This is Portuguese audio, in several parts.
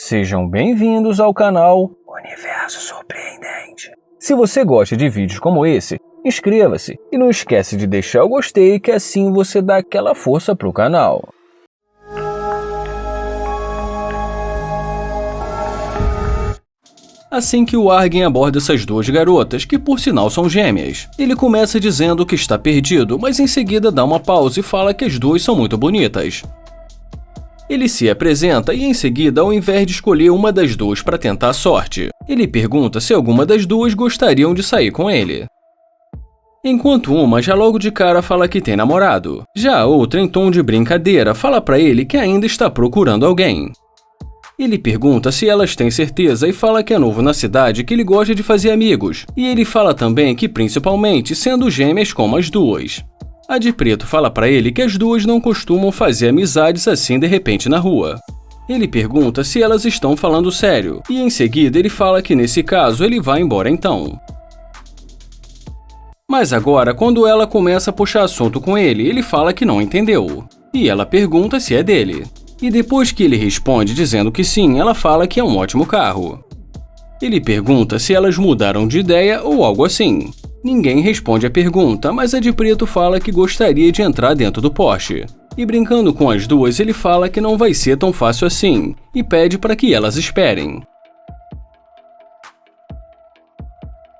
Sejam bem-vindos ao canal Universo Surpreendente. Se você gosta de vídeos como esse, inscreva-se e não esquece de deixar o gostei, que assim você dá aquela força pro canal. Assim que o Argen aborda essas duas garotas, que por sinal são gêmeas, ele começa dizendo que está perdido, mas em seguida dá uma pausa e fala que as duas são muito bonitas. Ele se apresenta e em seguida, ao invés de escolher uma das duas para tentar a sorte, ele pergunta se alguma das duas gostariam de sair com ele. Enquanto uma já logo de cara fala que tem namorado, já a outra, em tom de brincadeira, fala para ele que ainda está procurando alguém. Ele pergunta se elas têm certeza e fala que é novo na cidade, que ele gosta de fazer amigos, e ele fala também que principalmente sendo gêmeas como as duas. A de preto fala pra ele que as duas não costumam fazer amizades assim de repente na rua. Ele pergunta se elas estão falando sério, e em seguida ele fala que nesse caso ele vai embora então. Mas agora, quando ela começa a puxar assunto com ele fala que não entendeu, e ela pergunta se é dele. E depois que ele responde dizendo que sim, ela fala que é um ótimo carro. Ele pergunta se elas mudaram de ideia ou algo assim. Ninguém responde a pergunta, mas a de preto fala que gostaria de entrar dentro do Porsche. E brincando com as duas, ele fala que não vai ser tão fácil assim, e pede para que elas esperem.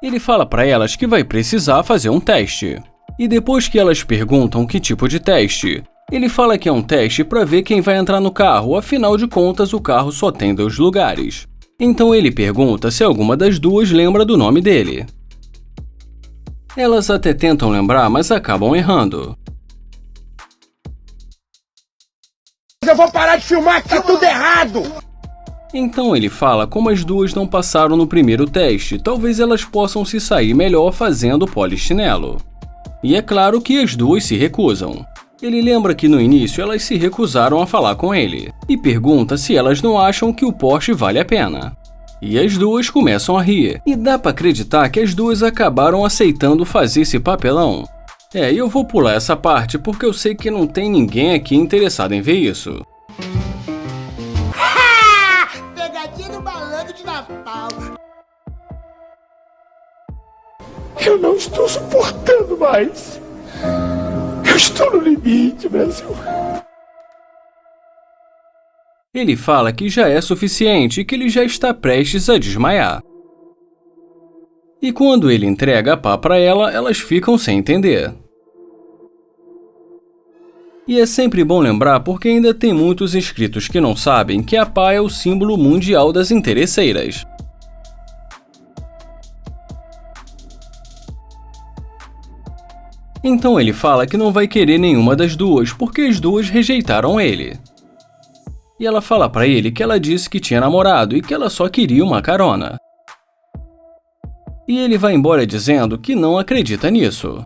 Ele fala para elas que vai precisar fazer um teste. E depois que elas perguntam que tipo de teste, ele fala que é um teste para ver quem vai entrar no carro, afinal de contas o carro só tem 2 lugares. Então ele pergunta se alguma das duas lembra do nome dele. Elas até tentam lembrar, mas acabam errando. Eu vou parar de filmar que tá tudo errado! Então ele fala como as duas não passaram no primeiro teste, talvez elas possam se sair melhor fazendo polichinelo. E é claro que as duas se recusam. Ele lembra que no início elas se recusaram a falar com ele, e pergunta se elas não acham que o Porsche vale a pena. E as duas começam a rir, e dá pra acreditar que as duas acabaram aceitando fazer esse papelão. Eu vou pular essa parte porque eu sei que não tem ninguém aqui interessado em ver isso. Pegadinha do malandro de Natal. Eu não estou suportando mais. Eu estou no limite, Brasil. Ele fala que já é suficiente e que ele já está prestes a desmaiar. E quando ele entrega a pá para ela, elas ficam sem entender. E é sempre bom lembrar porque ainda tem muitos inscritos que não sabem que a pá é o símbolo mundial das interesseiras. Então ele fala que não vai querer nenhuma das duas porque as duas rejeitaram ele. E ela fala pra ele que ela disse que tinha namorado e que ela só queria uma carona. E ele vai embora dizendo que não acredita nisso.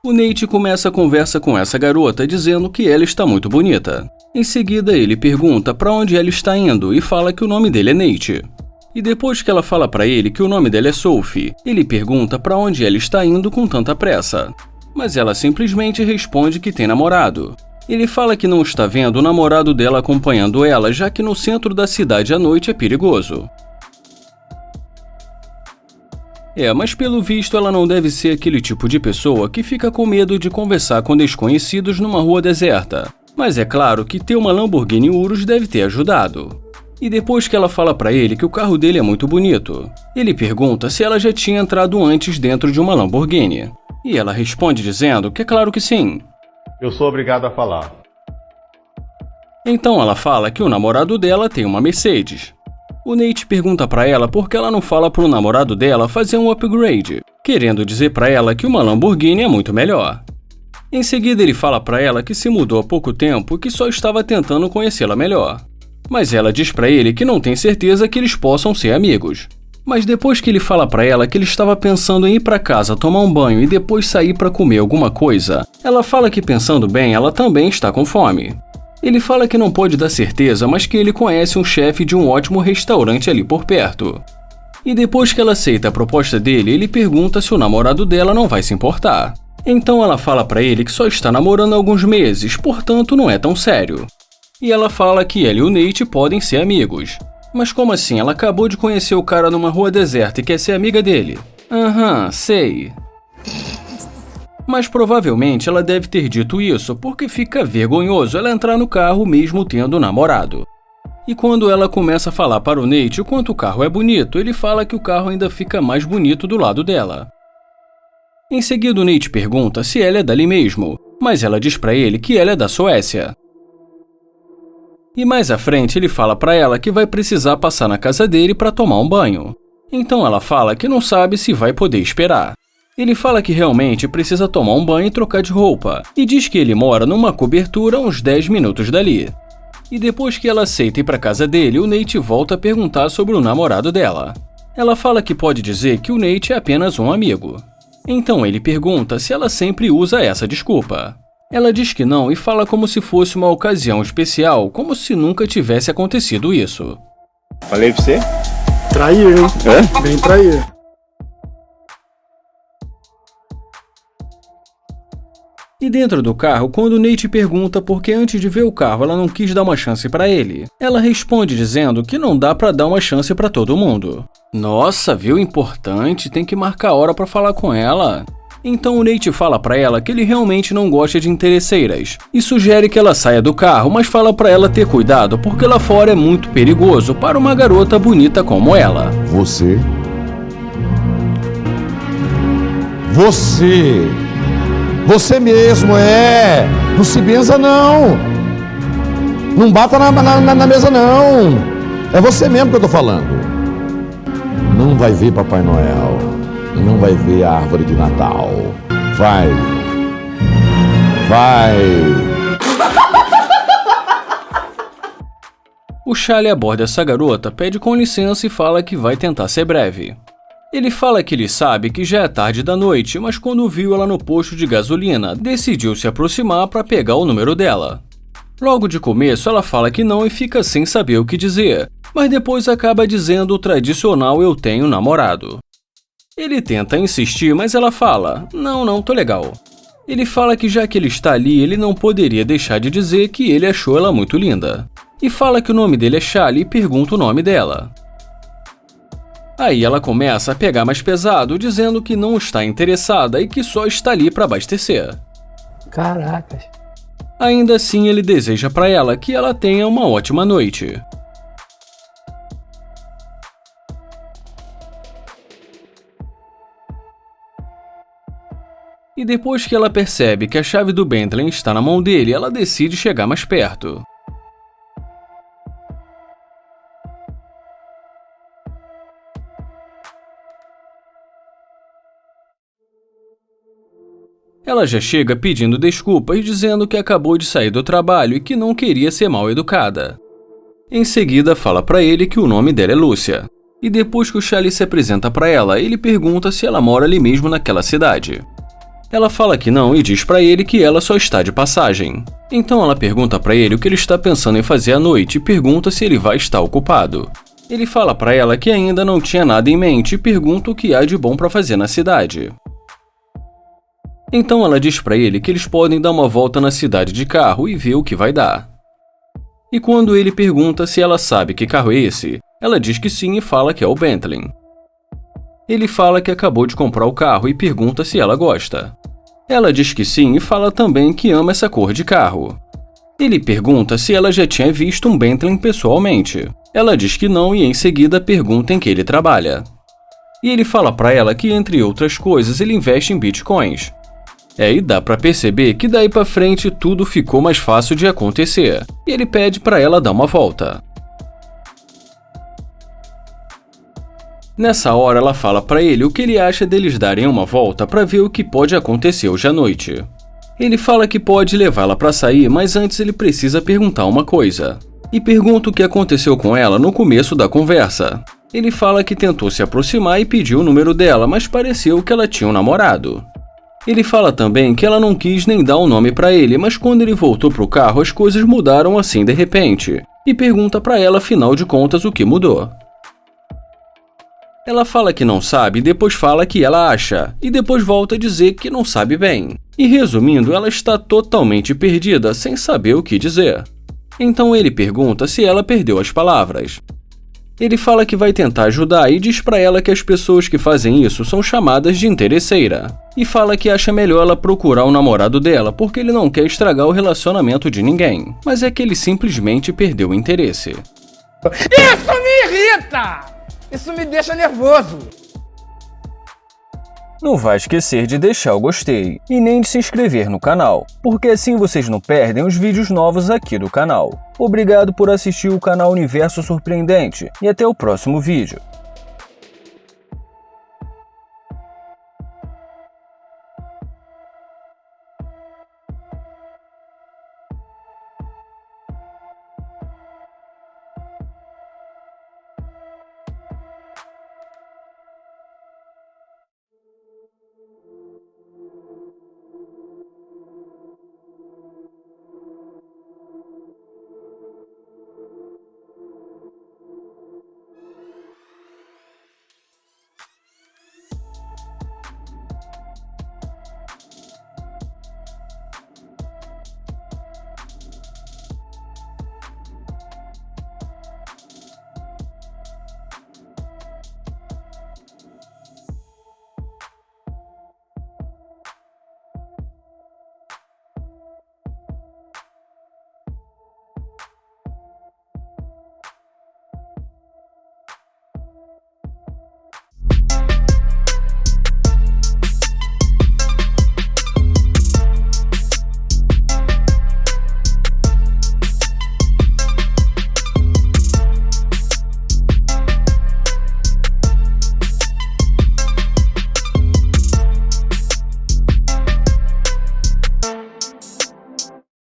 O Nate começa a conversa com essa garota dizendo que ela está muito bonita. Em seguida ele pergunta pra onde ela está indo e fala que o nome dele é Nate. E depois que ela fala pra ele que o nome dela é Sophie, ele pergunta pra onde ela está indo com tanta pressa. Mas ela simplesmente responde que tem namorado. Ele fala que não está vendo o namorado dela acompanhando ela, já que no centro da cidade à noite é perigoso. Mas pelo visto ela não deve ser aquele tipo de pessoa que fica com medo de conversar com desconhecidos numa rua deserta. Mas é claro que ter uma Lamborghini Urus deve ter ajudado. E depois que ela fala pra ele que o carro dele é muito bonito, ele pergunta se ela já tinha entrado antes dentro de uma Lamborghini. E ela responde dizendo que é claro que sim. Eu sou obrigado a falar. Então ela fala que o namorado dela tem uma Mercedes. O Nate pergunta pra ela por que ela não fala pro namorado dela fazer um upgrade, querendo dizer pra ela que uma Lamborghini é muito melhor. Em seguida ele fala pra ela que se mudou há pouco tempo e que só estava tentando conhecê-la melhor. Mas ela diz pra ele que não tem certeza que eles possam ser amigos. Mas depois que ele fala pra ela que ele estava pensando em ir pra casa tomar um banho e depois sair pra comer alguma coisa, ela fala que pensando bem, ela também está com fome. Ele fala que não pode dar certeza, mas que ele conhece um chefe de um ótimo restaurante ali por perto. E depois que ela aceita a proposta dele, ele pergunta se o namorado dela não vai se importar. Então ela fala pra ele que só está namorando há alguns meses, portanto não é tão sério. E ela fala que ela e o Nate podem ser amigos. Mas como assim? Ela acabou de conhecer o cara numa rua deserta e quer ser amiga dele? Aham, sei. Mas provavelmente ela deve ter dito isso porque fica vergonhoso ela entrar no carro mesmo tendo namorado. E quando ela começa a falar para o Nate o quanto o carro é bonito, ele fala que o carro ainda fica mais bonito do lado dela. Em seguida o Nate pergunta se ela é dali mesmo, mas ela diz para ele que ela é da Suécia. E mais à frente ele fala para ela que vai precisar passar na casa dele para tomar um banho. Então ela fala que não sabe se vai poder esperar. Ele fala que realmente precisa tomar um banho e trocar de roupa, e diz que ele mora numa cobertura a uns 10 minutos dali. E depois que ela aceita ir para casa dele, o Nate volta a perguntar sobre o namorado dela. Ela fala que pode dizer que o Nate é apenas um amigo. Então ele pergunta se ela sempre usa essa desculpa. Ela diz que não e fala como se fosse uma ocasião especial, como se nunca tivesse acontecido isso. Falei pra você? Traiu, hein? Hã? Bem traiu. E dentro do carro, quando o Nate pergunta por que antes de ver o carro ela não quis dar uma chance pra ele, ela responde dizendo que não dá pra dar uma chance pra todo mundo. Nossa, viu? Importante, tem que marcar hora pra falar com ela. Então o Nate fala pra ela que ele realmente não gosta de interesseiras e sugere que ela saia do carro, mas fala pra ela ter cuidado porque lá fora é muito perigoso para uma garota bonita como ela. Você mesmo, não se benza não, não bata na mesa não, é você mesmo que eu tô falando. Não vai ver Papai Noel, não vai ver a árvore de Natal, vai. O Charlie aborda essa garota, pede com licença e fala que vai tentar ser breve. Ele fala que ele sabe que já é tarde da noite, mas quando viu ela no posto de gasolina, decidiu se aproximar para pegar o número dela. Logo de começo ela fala que não e fica sem saber o que dizer, mas depois acaba dizendo o tradicional "eu tenho namorado". Ele tenta insistir, mas ela fala não, tô legal. Ele fala que já que ele está ali, ele não poderia deixar de dizer que ele achou ela muito linda. E fala que o nome dele é Charlie e pergunta o nome dela. Aí ela começa a pegar mais pesado, dizendo que não está interessada e que só está ali para abastecer. Caracas. Ainda assim, ele deseja para ela que ela tenha uma ótima noite. E depois que ela percebe que a chave do Bentley está na mão dele, ela decide chegar mais perto. Ela já chega pedindo desculpas, dizendo que acabou de sair do trabalho e que não queria ser mal educada. Em seguida, fala pra ele que o nome dela é Lúcia. E depois que o Charlie se apresenta pra ela, ele pergunta se ela mora ali mesmo naquela cidade. Ela fala que não e diz pra ele que ela só está de passagem. Então ela pergunta pra ele o que ele está pensando em fazer à noite e pergunta se ele vai estar ocupado. Ele fala pra ela que ainda não tinha nada em mente e pergunta o que há de bom pra fazer na cidade. Então ela diz pra ele que eles podem dar uma volta na cidade de carro e ver o que vai dar. E quando ele pergunta se ela sabe que carro é esse, ela diz que sim e fala que é o Bentley. Ele fala que acabou de comprar o carro e pergunta se ela gosta. Ela diz que sim e fala também que ama essa cor de carro. Ele pergunta se ela já tinha visto um Bentley pessoalmente. Ela diz que não e em seguida pergunta em que ele trabalha. E ele fala pra ela que, entre outras coisas, ele investe em bitcoins. E dá pra perceber que daí pra frente tudo ficou mais fácil de acontecer, e ele pede pra ela dar uma volta. Nessa hora ela fala pra ele o que ele acha deles darem uma volta pra ver o que pode acontecer hoje à noite. Ele fala que pode levá-la pra sair, mas antes ele precisa perguntar uma coisa. E pergunta o que aconteceu com ela no começo da conversa. Ele fala que tentou se aproximar e pediu o número dela, mas pareceu que ela tinha um namorado. Ele fala também que ela não quis nem dar um nome pra ele, mas quando ele voltou pro carro as coisas mudaram assim de repente, e pergunta pra ela afinal de contas o que mudou. Ela fala que não sabe e depois fala que ela acha, e depois volta a dizer que não sabe bem. E resumindo, ela está totalmente perdida, sem saber o que dizer. Então ele pergunta se ela perdeu as palavras. Ele fala que vai tentar ajudar e diz pra ela que as pessoas que fazem isso são chamadas de interesseira. E fala que acha melhor ela procurar o namorado dela porque ele não quer estragar o relacionamento de ninguém. Mas é que ele simplesmente perdeu o interesse. Isso me irrita! Isso me deixa nervoso. Não vai esquecer de deixar o gostei e nem de se inscrever no canal, porque assim vocês não perdem os vídeos novos aqui do canal. Obrigado por assistir o canal Universo Surpreendente e até o próximo vídeo.